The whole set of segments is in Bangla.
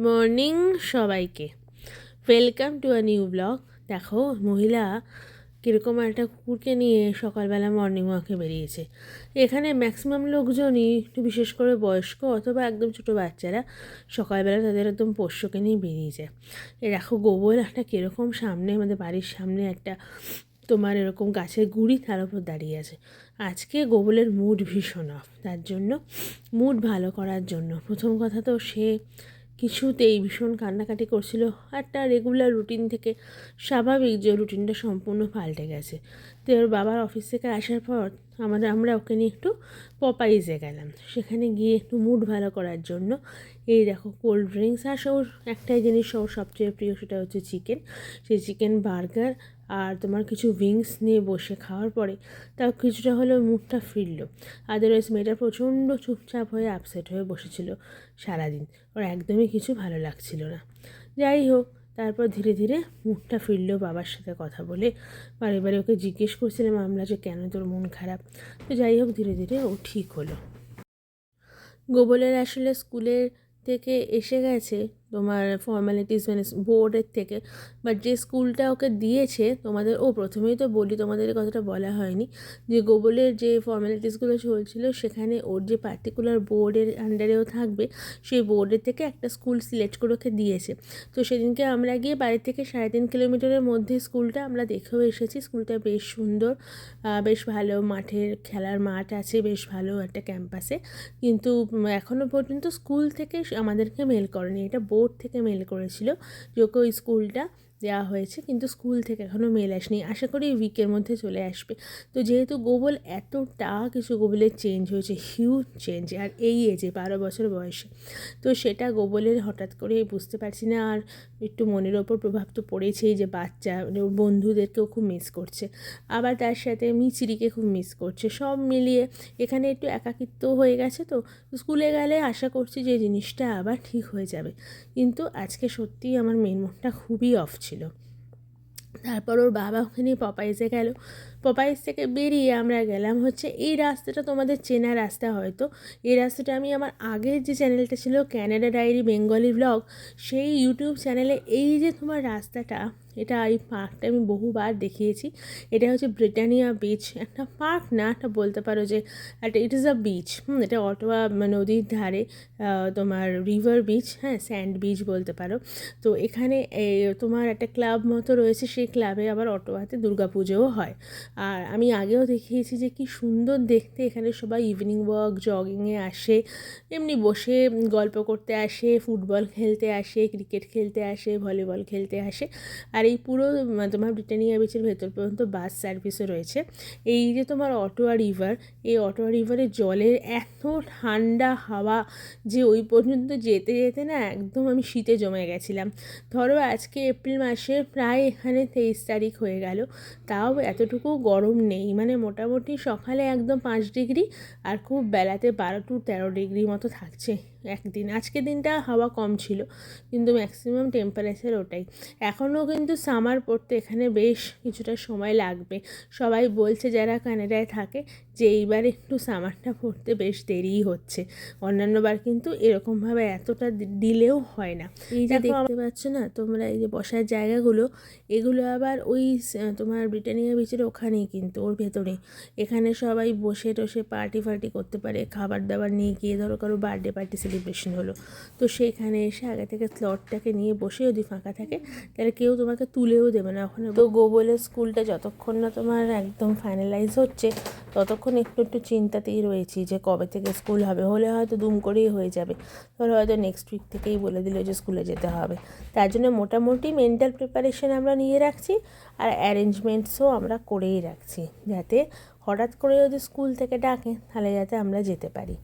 মর্নিং সবাইকে, welcome to a new blog. দেখো মহিলা কীরকম একটা কুকুরকে নিয়ে সকালবেলা মর্নিং ওয়াকে বেরিয়েছে। এখানে ম্যাক্সিমাম লোকজনই, একটু বিশেষ করে বয়স্ক অথবা একদম ছোটো বাচ্চারা, সকালবেলা তাদের একদম পোষ্যকে নিয়ে বেরিয়ে যায়। এ দেখো গোবর একটা কীরকম সামনে, আমাদের বাড়ির সামনে একটা তোমার এরকম গাছের গুঁড়ি, তার উপর দাঁড়িয়ে আছে। আজকে গোবলের মুড ভীষণ অফ, তার জন্য মুড ভালো করার জন্য প্রথম কথা তো সে কিছুতেই ভীষণ কান্নাকাটি করছিল। একটা রেগুলার রুটিন থেকে স্বাভাবিক যে রুটিনটা সম্পূর্ণ পাল্টে গেছে। তো ওর বাবার অফিস থেকে আসার পর আমরা ওকে নিয়ে একটু পপাইজে গেলাম। সেখানে গিয়ে একটু মুড ভালো করার জন্য এই দেখো কোল্ড ড্রিঙ্কস, আর ওর একটাই জিনিস ওর সবচেয়ে প্রিয়, সেটা হচ্ছে চিকেন। সেই চিকেন বার্গার আর তোমার কিছু উইংস নিয়ে বসে খাওয়ার পরে তাও কিছুটা হলেও মুডটা ফিরল। আদারওয়াইজ মেয়েটা প্রচণ্ড চুপচাপ হয়ে আপসেট হয়ে বসেছিল সারাদিন, ওর একদমই কিছু ভালো লাগছিল না। যাই হোক, তারপর ধীরে ধীরে মুডটা ফিরল বাবার সাথে কথা বলে। বারে বারে ওকে জিজ্ঞেস করছিলাম আমরা যে কেন তোর মন খারাপ। তো যাই হোক, ধীরে ধীরে ও ঠিক হলো। গোবলের আসলে স্কুলের থেকে এসে গেছে তোমার ফর্মালিটিস, মানে বোর্ডের থেকে, বাট যে স্কুলটা ওকে দিয়েছে তোমাদের, প্রথমেই তো বলি, তোমাদের কথাটা বলা হয়নি, যে গোবলের যে ফর্মালিটিসগুলো চলছিল সেখানে ওর যে পার্টিকুলার বোর্ডের আন্ডারেও থাকবে, সেই বোর্ডের থেকে একটা স্কুল সিলেক্ট করে ওকে দিয়েছে। তো সেদিনকে আমরা গিয়ে বাড়ি থেকে 3.5 কিলোমিটারের মধ্যে স্কুলটা আমরা দেখেও এসেছি। স্কুলটা বেশ সুন্দর, বেশ ভালো, মাঠের খেলার মাঠ আছে, বেশ ভালো একটা ক্যাম্পাসে। কিন্তু এখনও পর্যন্ত স্কুল থেকে আমাদেরকে মেল করেনি, এটা বোর্ড থেকে মেল করেছিল যে ওকে ওই স্কুলটা দেওয়া হয়েছে, কিন্তু স্কুল থেকে এখনও মেল আসেনি। আশা করি উইকের মধ্যে চলে আসবে। তো যেহেতু গোবল এতটা কিছু, গোবলের চেঞ্জ হয়েছে, হিউজ চেঞ্জ, আর এই এজে 12 বছর বয়সে, তো সেটা গোবলের হঠাৎ করে বুঝতে পারছি না। আর একটু মনের ওপর প্রভাব তো পড়েছেই, যে বাচ্চা বন্ধুদেরকেও খুব মিস করছে, আবার তার সাথে মিচিরিকে খুব মিস করছে। সব মিলিয়ে এখানে একটু একাকিত্ব হয়ে গেছে। তো স্কুলে গেলে আশা করছি যে জিনিসটা আবার ঠিক হয়ে যাবে, কিন্তু আজকে সত্যিই আমার মেন মুডটা খুবই অফ ছিল। তারপর ওর বাবা ওখানে পপাইজে গেল। পপাইজ থেকে বেরিয়ে আমরা গেলাম হচ্ছে, এই রাস্তাটা তোমাদের চেনা রাস্তা হয়তো। এই রাস্তাটা আমি আমার আগের যে চ্যানেলটা ছিল ক্যানাডা ডায়েরি বেঙ্গলি ব্লগ, সেই ইউটিউব চ্যানেলে এই যে তোমার রাস্তাটা, এটা এই পার্কটা আমি বহুবার দেখিয়েছি। এটা হচ্ছে ব্রিটানিয়া বিচ, একটা পার্ক না, একটা বলতে পারো যে একটা, ইট ইজ আ বিচ। এটা অটোয়া নদীর ধারে, তোমার রিভার বিচ, হ্যাঁ, স্যান্ড বিচ বলতে পারো। তো এখানে তোমার একটা ক্লাব মতো রয়েছে, সেই ক্লাবে আবার অটোয়াতে দুর্গাপুজোও হয়। আর আমি আগেও দেখিয়েছি যে কি সুন্দর দেখতে, এখানে সবাই ইভিনিং ওয়াক, জগিংয়ে আসে, এমনি বসে গল্প করতে আসে, ফুটবল খেলতে আসে, ক্রিকেট খেলতে আসে, ভলিবল খেলতে আসে। আর এই পুরো তোমার ব্রিটানিয়া বিচের ভেতর পর্যন্ত বাস সার্ভিসও রয়েছে। এই যে তোমার অটোয়া রিভার, এই অটোয়া রিভারের জলের এত ঠান্ডা হাওয়া যে ওই পর্যন্ত যেতে যেতে না একদম আমি শীতে জমে গেছিলাম। ধরো আজকে এপ্রিল মাসের প্রায় এখানে 23 তারিখ হয়ে গেল, তাও এতটুকু গরম নেই। মানে মোটামুটি সকালে একদম 5 ডিগ্রি, আর খুব বেলাতে 12 to 13 ডিগ্রি মতো থাকছে একদিন। আজকের দিনটা হাওয়া কম ছিল, কিন্তু ম্যাক্সিমাম টেম্পারেচার ওটাই। এখনও কিন্তু সামার পড়তে এখানে বেশ কিছুটা সময় লাগবে। সবাই বলছে যারা কানাডায় থাকে যে এইবার একটু সামারটা পড়তে বেশ দেরিই হচ্ছে। অন্যান্যবার কিন্তু এরকমভাবে এতটা ডিলেও হয় না। এই যে দেখতে পাচ্ছ না তোমরা, এই যে বসার জায়গাগুলো, এগুলো আবার ওই তোমার ব্রিটানিয়া বিচের ওখানেই, কিন্তু ওর ভেতরে। এখানে সবাই বসে টসে পার্টি ফার্টি করতে পারে, খাবার দাবার নিয়ে গিয়ে, ধরো কারো বার্থডে পার্টি সেলিব্রেশন হলো, তো সেখানে এসে আগে থেকে স্লটটাকে নিয়ে বসে, যদি ফাঁকা থাকে তাহলে কেউ তোমাকে তুলেও দেবে না ওখানে। তো গোবলের স্কুলটা যতক্ষণ না তোমার একদম ফাইনালাইজ হচ্ছে, ততক্ষণ একটু একটু চিন্তাতেই রয়েছি যে কবে থেকে স্কুল হবে। হলে হয়তো দুম করেই হয়ে যাবে, ধরো হয়তো নেক্সট উইক থেকেই বলে দিল যে স্কুলে যেতে হবে। তার জন্য মোটামুটি মেন্টাল প্রিপারেশন আমরা নিয়ে রাখছি, আর অ্যারেঞ্জমেন্টসও আমরা করেই রাখছি, যাতে হঠাৎ করে যদি স্কুল থেকে ডাকে তাহলে যাতে আমরা যেতে পারি,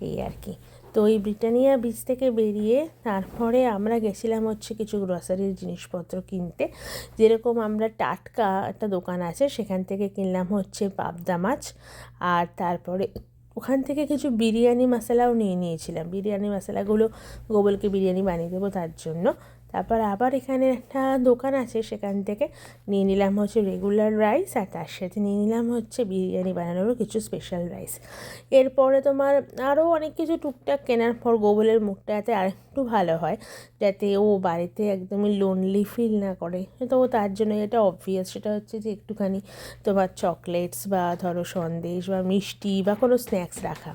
এই আর কি। তো এই ব্রিটানিয়া বিচ থেকে বেরিয়ে তারপরে আমরা গেছিলাম হচ্ছে কিছু গ্রসারির জিনিসপত্র কিনতে। যেরকম আমরা টাটকা একটা দোকান আছে, সেখান থেকে কিনলাম হচ্ছে পাবদা মাছ, আর তারপরে ওখান থেকে কিছু বিরিয়ানি মশলাও নিয়ে নিয়েছিলাম। বিরিয়ানি মশলাগুলো গোবলকে বিরিয়ানি বানিয়ে দেবো তার জন্য। তারপর আবার এখানে একটা দোকান আছে, সেখান থেকে নিয়ে নিলাম হচ্ছে রেগুলার রাইস, আর তার সাথে নিয়ে নিলাম হচ্ছে বিরিয়ানি বানানোরও কিছু স্পেশাল রাইস। এরপরে তোমার আরও অনেক কিছু টুকটাক কেনার পর গোবলের মুখটা যাতে আরেকটু ভালো হয়, যাতে ও বাড়িতে একদমই লোনলি ফিল না করে, তো তার জন্য এটা অবভিয়াস, সেটা হচ্ছে যে একটুখানি তোমার চকলেটস বা ধরো সন্দেশ বা মিষ্টি বা কোনো স্ন্যাক্স রাখা।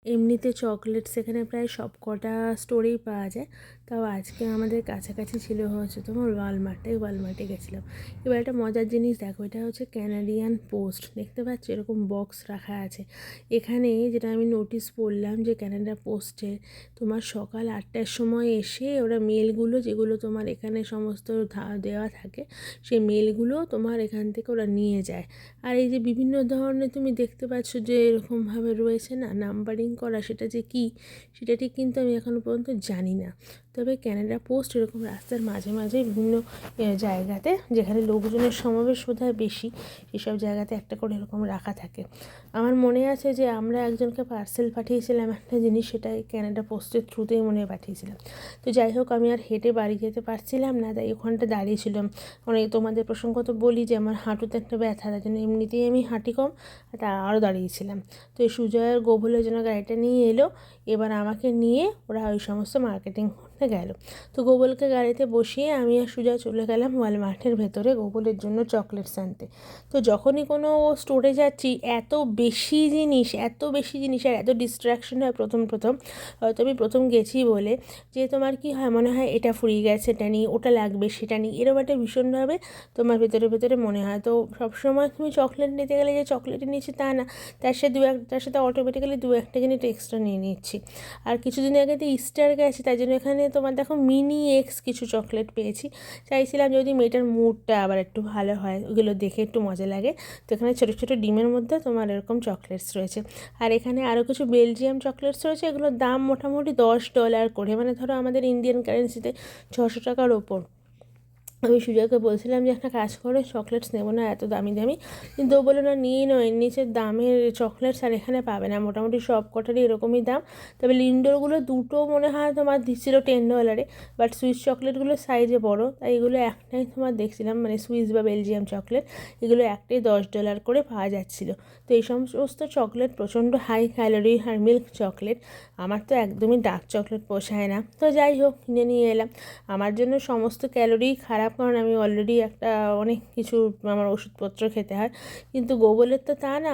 এমনিতে চকলেটস এখানে প্রায় সব কটা স্টোরেই পাওয়া যায়, তাও আজকে আমাদের কাছাকাছি ছিল হচ্ছে তোমার ওয়ালমার্টে গেছিলাম। এবার একটা মজার জিনিস দেখো, এটা হচ্ছে ক্যানাডিয়ান পোস্ট, দেখতে পাচ্ছ এরকম বক্স রাখা আছে এখানে। যেটা আমি নোটিস করলাম যে ক্যানাডা পোস্টে তোমার সকাল 8টার সময় এসে ওরা মেলগুলো, যেগুলো তোমার এখানে সমস্ত দেওয়া থাকে, সেই মেলগুলো তোমার এখান থেকে ওরা নিয়ে যায়। আর এই যে বিভিন্ন ধরনের তুমি দেখতে পাচ্ছ যে এরকমভাবে রয়েছে না নাম্বারিং করা, সেটা যে কী সেটা ঠিক কিন্তু আমি এখনও পর্যন্ত জানি না। তবে ক্যানাডা পোস্ট এরকম রাস্তার মাঝে মাঝে বিভিন্ন জায়গাতে, যেখানে লোকজনের সমাবেশ বোধহয় বেশি, সেসব জায়গাতে একটা করে এরকম রাখা থাকে। আমার মনে আছে যে আমরা একজনকে পার্সেল পাঠিয়েছিলাম একটা জিনিস, সেটাই ক্যানাডা পোস্টের থ্রুতেই মনে হয় পাঠিয়েছিলাম। তো যাই হোক, আমি আর হেঁটে বাড়ি যেতে পারছিলাম না, তাই ওখানটা দাঁড়িয়েছিলাম। তোমাদের প্রসঙ্গত বলি যে আমার হাঁটুতে একটা ব্যথা, তার জন্য এমনিতেই আমি হাঁটি কম, তা আরও দাঁড়িয়েছিলাম। তো এই সুজয়ের গোবলের জন্য গাড়িটা নিয়ে এলো, এবার আমাকে নিয়ে ওরা ওই সমস্ত মার্কেটিং করতে গেল। তো গোবলকে গাড়িতে বসিয়ে আমি আর সুজয় চলে গেলাম ওয়ালমার্টের ভেতরে গোবলের জন্য চকলেটস আনতে। তো যখনই কোনো স্টোরে যাচ্ছি, এত বেশি জিনিস আর এত ডিস্ট্র্যাকশন হয় প্রথম হয়তো আমি প্রথম গেছি বলে, যে তোমার কি হয় মনে হয় এটা ফুরিয়ে গেছে, এটা নিই, ওটা লাগবে সেটা নিই, এরকম একটা ভীষণভাবে তোমার ভেতরে মনে হয়। তো সবসময় তুমি চকলেট নিতে গেলে যে চকলেটই নিচ্ছি তা না, তার সাথে অটোমেটিক্যালি দু একটা জিনিস এক্সট্রা নিয়ে নিচ্ছি। আর কিছুদিন আগে তো ইস্টার গেছে, তাই জন্য এখানে তোমার দেখো মিনি এক্স কিছু চকলেট পেয়েছি। চাইছিলাম যদি মেয়েটার মুডটা আবার একটু ভালো হয়, ওগুলো দেখে একটু মজা লাগে। তো এখানে ছোটো ছোটো ডিমের মধ্যে তোমার এরকম চকলেটস রয়েছে। আর এখানে আরও কিছু বেলজিয়াম চকলেটস রয়েছে, এগুলোর দাম মোটামুটি $10 করে, মানে ধরো আমাদের ইন্ডিয়ান কারেন্সিতে 600 টাকার ওপর। আমি সুজয়কে বলছিলাম যে একটা কাজ করো, চকলেটস নেবো না এত দামি, কিন্তু ও বললো না নিয়ে নাও, এর নিচের দামের চকলেটস আর এখানে পাবে না, মোটামুটি সব কটারই এরকমই দাম। তবে লিন্ডোরগুলো দুটো মনে হয় তোমার দিচ্ছিলো $10, বাট সুইস চকলেটগুলো সাইজে বড়, তাই এগুলো একটাই তোমার দেখছিলাম, মানে সুইস বা বেলজিয়াম চকলেট, এগুলো একটাই $10 করে পাওয়া যাচ্ছিলো। তো এই সমস্ত চকলেট প্রচণ্ড হাই ক্যালোরি আর মিল্ক চকলেট, আমার তো একদমই ডার্ক চকলেট পোষায় না। তো যাই হোক, কিনে নিয়ে এলাম। আমার জন্য সমস্ত ক্যালোরি খারাপ, কারণ আমি অলরেডি অনেক কিছু আমার ওষুধপত্র খেতে হয়, কিন্তু গোবলের তো তা না,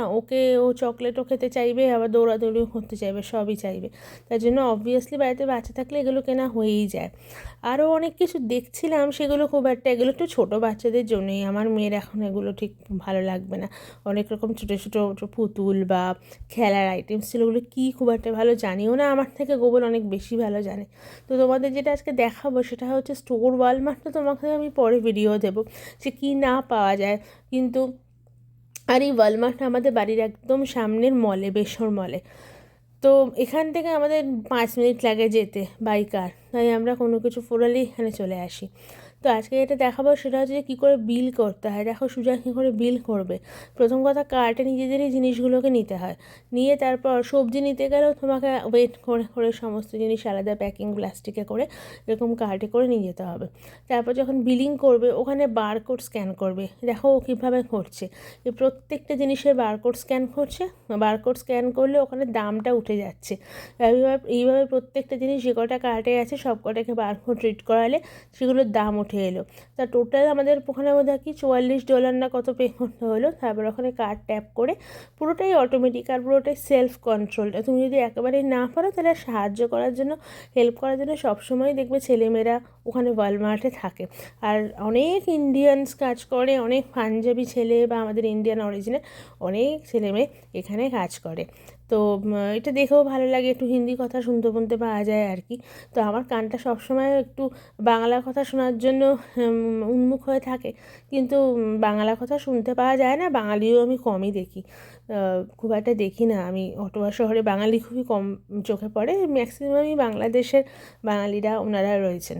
ও চকলেটও খেতে চাইবে, আবার দৌড়াদৌড়িও করতে চাইবে, সবই চাইবে। তার জন্য অবভিয়াসলি বাড়িতে বাচ্চা থাকলে এগুলো কেনা হয়েই যায়। আরও অনেক কিছু দেখছিলাম, সেগুলো খুব একটা, এগুলো একটু ছোটো বাচ্চাদের জন্যই, আমার মেয়ের এখন এগুলো ঠিক ভালো লাগবে না। অনেক রকম ছোটো পুতুল বা খেলার আইটেমস ছিল, ওগুলো কী খুব একটা ভালো জানিও না, আমার থেকে গোবল অনেক বেশি ভালো জানে। তো তোমাদের যেটা আজকে দেখাবো সেটা হচ্ছে স্টোর ওয়ালমার্টটা, তোমাকে আমি পরে ভিডিও দেবো যে কী না পাওয়া যায়। কিন্তু আর এই ওয়ালমার্টটা আমাদের বাড়ির একদম সামনের মলে, বেশর মলে। তো এখান থেকে আমাদের 5 মিনিট লাগে যেতে বাই কার, তাই আমরা কোনো কিছু ফুরালেই এখানে চলে আসি। তো আজকে যেটা দেখাবো সেটা হচ্ছে যে কী করে বিল করতে হয়। দেখো সুজা কী করে বিল করবে। প্রথম কথা, কার্টে নিজেদেরই জিনিসগুলোকে নিতে হয়, নিয়ে তারপর সবজি নিতে গেলেও তোমাকে ওয়েট করে সমস্ত জিনিস আলাদা প্যাকিং প্লাস্টিকে করে এরকম কার্টে করে নিয়ে যেতে হবে। তারপর যখন বিলিং করবে, ওখানে বারকোড স্ক্যান করবে। দেখো ও কীভাবে করছে, এই প্রত্যেকটা জিনিসের বারকোড স্ক্যান করছে। বারকোড স্ক্যান করলে ওখানে দামটা উঠে যাচ্ছে। এইভাবে প্রত্যেকটা জিনিস যে কটা কার্টে আছে সব কটাকে বারকোড রিড করালে সেগুলোর দাম উঠে এলো। তা টোটাল আমাদের ওখানে বোধহয় কি $44 না কত পে করতে হলো। তারপর ওখানে কার্ড ট্যাপ করে, পুরোটাই অটোমেটিক আর পুরোটাই সেলফ কন্ট্রোলটা। তুমি যদি একেবারেই না পারো, তাহলে সাহায্য করার জন্য, হেল্প করার জন্য সবসময় দেখবে ছেলেমেয়েরা ওখানে ওয়ালমার্টে থাকে। আর অনেক ইন্ডিয়ানস কাজ করে, অনেক পাঞ্জাবি ছেলে বা আমাদের ইন্ডিয়ান অরিজিনের অনেক ছেলেমেয়ে এখানে কাজ করে। তো এটা দেখেও ভালো লাগে, একটু হিন্দি কথা শুনতে পাওয়া যায় আর কি। তো আমার কানটা সবসময় একটু বাংলা কথা শোনার জন্য উন্মুখ হয়ে থাকে, কিন্তু বাংলা কথা শুনতে পাওয়া যায় না। বাঙালিও আমি কমই দেখি, খুব একটা দেখি না। আমি অটোয়া শহরে বাঙালি খুবই কম চোখে পড়ে, ম্যাক্সিমামই বাংলাদেশের বাঙালিরা ওনারা রয়েছেন।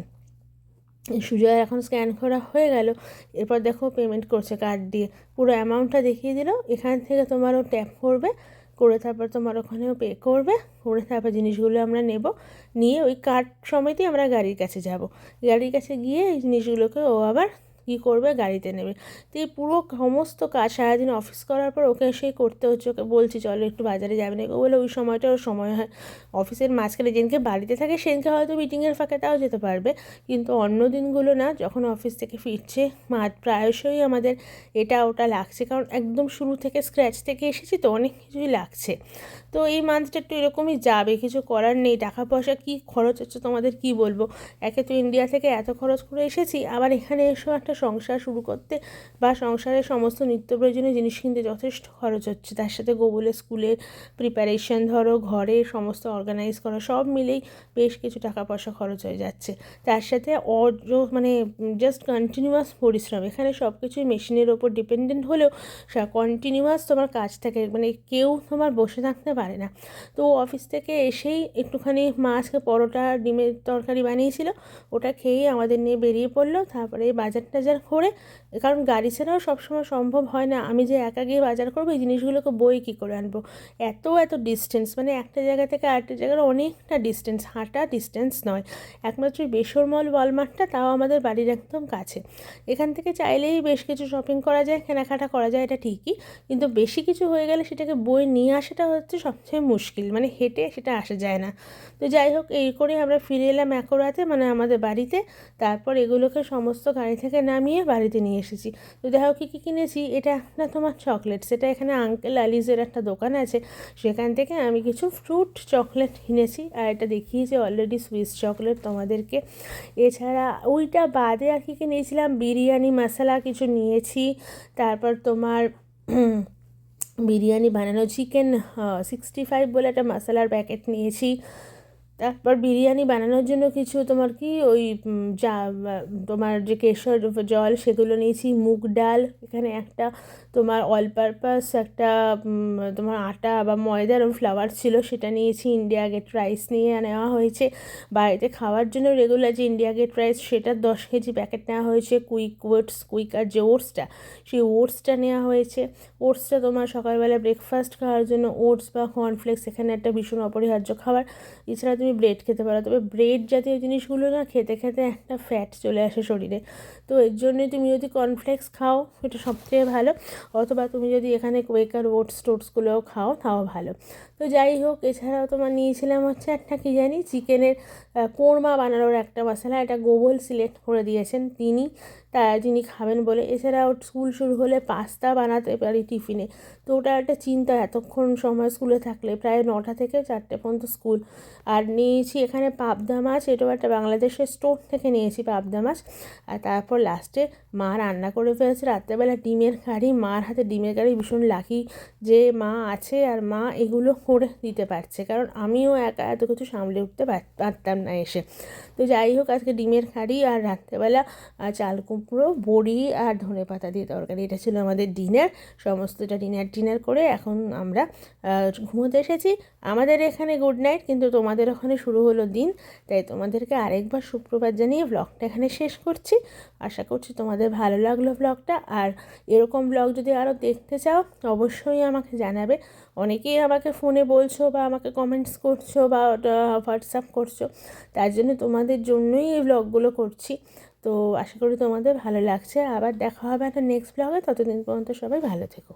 সুজয় এখন স্ক্যান করা হয়ে গেল। এরপর দেখো পেমেন্ট করছে কার্ড দিয়ে, পুরো অ্যামাউন্টটা দেখিয়ে দিল। এখান থেকে তোমারও ট্যাপ করবে, করে তারপর তোমার ওখানেও পে করবে, করে তারপর জিনিসগুলো আমরা নেব, নিয়ে ওই কার্ড সমেতই আমরা গাড়ির কাছে যাব। গাড়ির কাছে গিয়ে এই জিনিসগুলোকে ও আবার কী করবে, গাড়িতে নেবে। তো এই পুরো সমস্ত কাজ সারাদিন অফিস করার পর ওকে সেই করতে হচ্ছে। ওকে বলছি চলো একটু বাজারে যাবে না, ও বলে ওই সময়টা ওর সময় হয়। অফিসের মাঝখানে যেদিনকে বাড়িতে থাকে সেদিনকে হয়তো মিটিংয়ের ফাঁকে তাও যেতে পারবে, কিন্তু অন্য দিনগুলো না, যখন অফিস থেকে ফিরছে প্রায়শই আমাদের এটা ওটা লাগছে, কারণ একদম শুরু থেকে স্ক্র্যাচ থেকে এসেছি তো অনেক কিছুই লাগছে। তো এই মান্থটা একটু এরকমই যাবে, কিছু করার নেই। টাকা পয়সা কী খরচ হচ্ছে তোমাদের কি বলবো। একে তো ইন্ডিয়া থেকে এত খরচ করে এসেছি, আবার এখানে এসেও একটা সংসার শুরু করতে বা সংসারের সমস্ত নিত্য প্রয়োজনীয় জিনিস কিনতে যথেষ্ট খরচ হচ্ছে। তার সাথে গোবলের স্কুলের প্রিপারেশন ধরো, ঘরে সমস্ত অর্গানাইজ করা, সব মিলেই বেশ কিছু টাকা পয়সা খরচ হয়ে যাচ্ছে। তার সাথে মানে জাস্ট কন্টিনিউয়াস পরিশ্রম। এখানে সব কিছুই মেশিনের ওপর ডিপেন্ডেন্ট হলেও কন্টিনিউয়াস তোমার কাজ থাকে, মানে কেউ তোমার বসে থাকতে পারে না। তো অফিস থেকে এসেই একটুখানি মা আজকে পরোটা ডিমের তরকারি বানিয়েছিল, ওটা খেয়েই আমাদের নিয়ে বেরিয়ে পড়লো। তারপরে বাজার টাজার করে, কারণ গাড়ি ছাড়াও সবসময় সম্ভব হয় না, আমি যে একা গিয়ে বাজার করবো এই জিনিসগুলোকে বই কী করে আনবো। এত ডিস্টেন্স, মানে একটা জায়গা থেকে আরেকটা জায়গার অনেকটা ডিস্টেন্স, হাঁটা ডিস্টেন্স নয়। একমাত্র বেসরমল ওয়ালমার্টটা, তাও আমাদের বাড়ির একদম কাছে। এখান থেকে চাইলেই বেশ কিছু শপিং করা যায়, কেনাকাটা করা যায়, এটা ঠিকই, কিন্তু বেশি কিছু হয়ে গেলে সেটাকে বয়ে নিয়ে আসাটা হচ্ছে সবচেয়ে মুশকিল, মানে হেঁটে সেটা আসা যায় না। তো যাই হোক, এই করে আমরা ফিরে এলাম রাতে, মানে আমাদের বাড়িতে। তারপর এগুলোকে সমস্ত গাড়ি থেকে নামিয়ে বাড়িতে নিয়ে এসেছি। তো দেখো কী কী কিনেছি। এটা একটা তোমার চকলেট, সেটা এখানে আঙ্কেল আলিজের একটা দোকান আছে, সেখান থেকে আমি কিছু ফ্রুট চকলেট কিনেছি। আর এটা দেখিয়েছি অলরেডি, সুইস চকলেট তোমাদেরকে। এছাড়া ওইটা বাদে আর কী নিয়েছিলাম, বিরিয়ানি মশলা কিছু নিয়েছি। তারপর তোমার বিরিয়ানি বানানো চিকেন 65 বলে একটা মশলার প্যাকেট নিয়েছি। তারপর বিরিয়ানি বানানোর জন্য কিছু তোমার কি ওই তোমার যে কেশর জল সেগুলো নিয়েছি, মুগ ডাল, এখানে একটা তোমার অল পারপাস একটা তোমার আটা বা ময়দার ফ্লাওয়ার ছিল, সেটা নিয়েছি। ইন্ডিয়া গেট রাইস নিয়ে নেওয়া হয়েছে বাড়িতে খাওয়ার জন্য রেগুলার যে ইন্ডিয়া গেট রাইস, সেটার 10 কেজি প্যাকেট নেওয়া হয়েছে। কুইকার যে ওটসটা, সেই ওটসটা নেওয়া হয়েছে। ওটসটা তোমার সকালবেলা ব্রেকফাস্ট খাওয়ার জন্য ওটস বা কর্নফ্লেক্স এখানে একটা ভীষণ অপরিহার্য খাবার। এছাড়া তুমি ব্রেড খেতে পারো, তবে ব্রেড জাতীয় জিনিসগুলো না খেতে খেতে একটা ফ্যাট চলে আসে শরীরে, তো এর জন্যই তুমি যদি কর্নফ্লেক্স খাও এটা সবথেকে ভালো, অথবা তুমি যদি এখানে কোয়েকার টোটসগুলোও খাও তাও ভালো। তো যাই হোক, এছাড়াও তোমার নিয়েছিলাম হচ্ছে একটা কী জানি চিকেনের কোরমা বানানোর একটা মশলা, এটা গোবল সিলেক্ট করে দিয়েছেন যিনি খাবেন বলে। এছাড়াও স্কুল শুরু হলে পাস্তা বানাতে পারি টিফিনে, তো ওটা একটা চিন্তা, এতক্ষণ সময় স্কুলে থাকলে, প্রায় 9টা থেকে 4টে পর্যন্ত স্কুল। আর নিয়েছি এখানে পাবদা মাছ, এটাও একটা বাংলাদেশের স্টোর থেকে নিয়েছি পাবদা মাছ। আর তারপর লাস্টে মা রান্না করে ফেলেছে রাত্রেবেলা ডিমের কারি। মার হাতে ডিমের কারি ভীষণ লাকি যে মা আছে আর মা এগুলো করে দিতে পারছে, কারণ আমিও একা এত কিছু সামলে উঠতে পারতাম না এসে। তো যাই হোক, আজকে ডিমের কারি আর রাত্রেবেলা চাল কুমড়ো বড়ি আর ধনেপাতা দিয়ে তরকারি, এটা ছিল আমাদের ডিনার। সমস্তটা ডিনার করে এখন আমরা ঘুমোতে এসেছি। আমাদের এখানে গুড নাইট, কিন্তু তোমাদের ওখানে শুরু হলো দিন, তাই তোমাদেরকে আরেকবার সুপ্রভাত জানিয়ে ব্লগটা এখানে শেষ করছি। আশা করছি তোমাদের ভালো লাগলো ব্লগটা, আর এরকম ব্লগ যদি আরও দেখতে চাও অবশ্যই আমাকে জানাবে। অনেকেই আমাকে ফোনে বলছো বা আমাকে কমেন্টস করছো বা হোয়াটসঅ্যাপ করছো, তার জন্য তোমাদের জন্যই এই ব্লগগুলো করছি। তো আশা করি তোমাদের ভালো লাগছে। আবার দেখা হবে একটা নেক্সট ব্লগে, ততদিন পর্যন্ত সবাই ভালো থেকো।